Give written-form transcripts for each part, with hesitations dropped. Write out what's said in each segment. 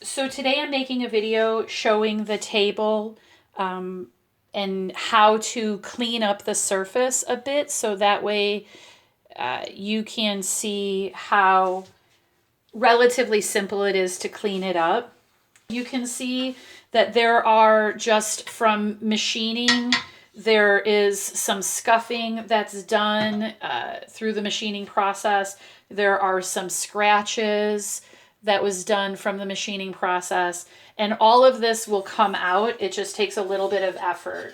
So today I'm making a video showing the table and how to clean up the surface a bit, so that way you can see how relatively simple it is to clean it up. You can see that there are, just from machining, there is some scuffing that's done through the machining process. There are some scratches that was done from the machining process, and all of this will come out. It just takes a little bit of effort.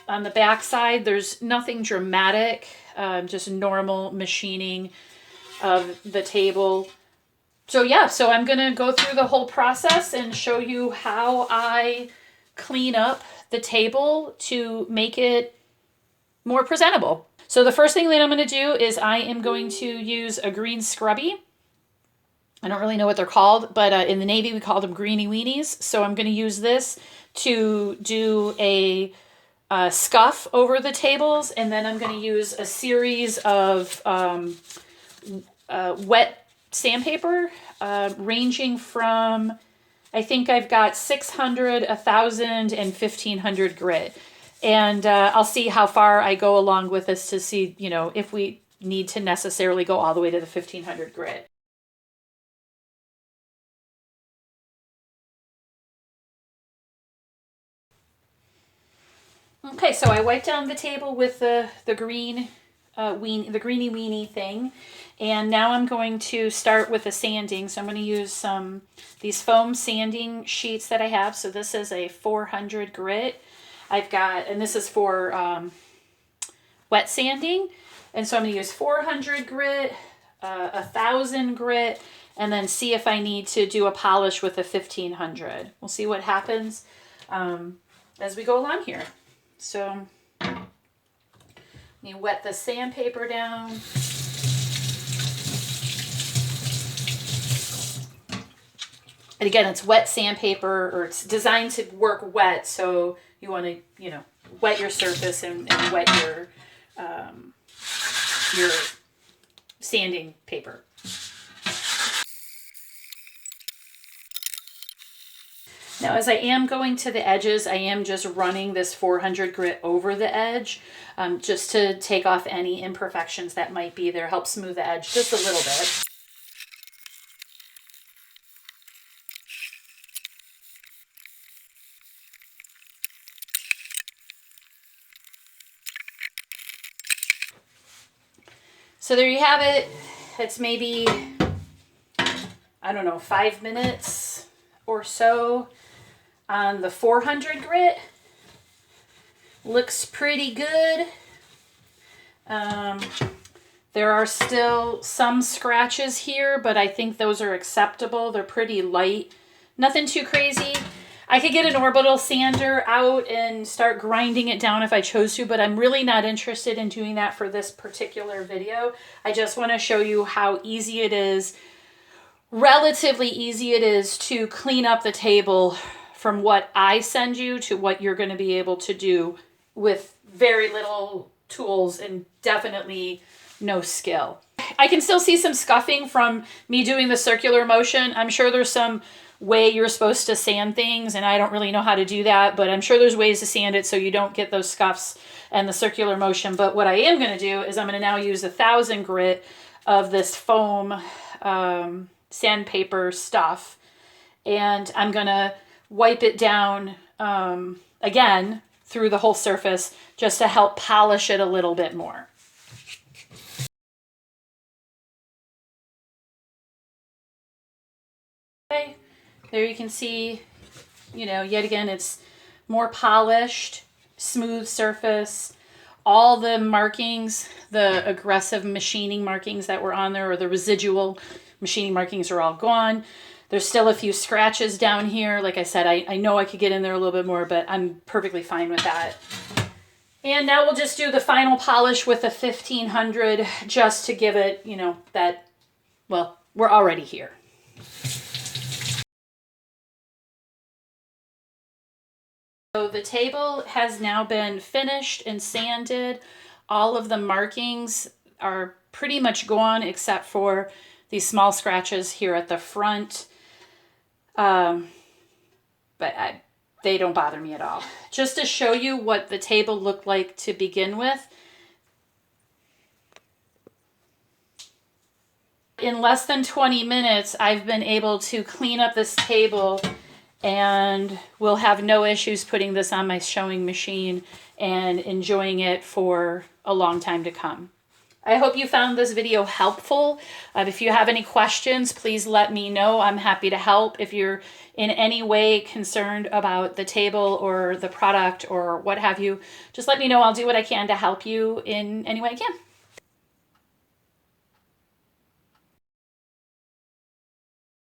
On the back side, there's nothing dramatic, just normal machining of the table. So yeah, so I'm gonna go through the whole process and show you how I clean up the table to make it more presentable. So the first thing that I'm gonna do is I am going to use a green scrubby. I don't really know what they're called, but in the Navy we call them greenie weenies. So I'm going to use this to do a scuff over the tables, and then I'm going to use a series of wet sandpaper, ranging from, I think I've got 600, 1,000, and 1,500 grit. And I'll see how far I go along with this to see, you know, if we need to necessarily go all the way to the 1,500 grit. Okay, so I wiped down the table with the green the greenie weenie thing, and now I'm going to start with the sanding. So I'm going to use these foam sanding sheets that I have. So this is a 400 grit. I've got, and this is for wet sanding, and so I'm going to use 400 grit, 1,000 grit, and then see if I need to do a polish with a 1,500. We'll see what happens as we go along here. So let me wet the sandpaper down. And again, it's wet sandpaper, or it's designed to work wet, so you want to, you know, wet your surface and wet your sanding paper. Now, as I am going to the edges, I am just running this 400 grit over the edge, just to take off any imperfections that might be there, help smooth the edge just a little bit. So there you have it. It's maybe, I don't know, 5 minutes or so on the 400 grit. Looks pretty good. There are still some scratches here, but I think those are acceptable. They're pretty light. Nothing too crazy. I could get an orbital sander out and start grinding it down if I chose to, but I'm really not interested in doing that for this particular video. I just want to show you how easy it is, relatively easy it is, to clean up the table from what I send you to what you're going to be able to do with very little tools and definitely no skill. I can still see some scuffing from me doing the circular motion. I'm sure there's some way you're supposed to sand things, and I don't really know how to do that, but I'm sure there's ways to sand it so you don't get those scuffs and the circular motion. But what I am going to do is I'm going to now use 1,000 grit of this foam sandpaper stuff, and I'm going to wipe it down again through the whole surface just to help polish it a little bit more. Okay, there you can see, you know, yet again, it's more polished, smooth surface. All the markings, the aggressive machining markings that were on there, or the residual machining markings, are all gone. There's still a few scratches down here. Like I said, I know I could get in there a little bit more, but I'm perfectly fine with that. And now we'll just do the final polish with a 1,500 just to give it, you know, that, well, we're already here. So the table has now been finished and sanded. All of the markings are pretty much gone except for these small scratches here at the front. But they don't bother me at all. Just to show you what the table looked like to begin with, in less than 20 minutes, I've been able to clean up this table and will have no issues putting this on my sewing machine and enjoying it for a long time to come. I hope you found this video helpful. If you have any questions, please let me know. I'm happy to help. If you're in any way concerned about the table or the product or what have you, just let me know. I'll do what I can to help you in any way I can.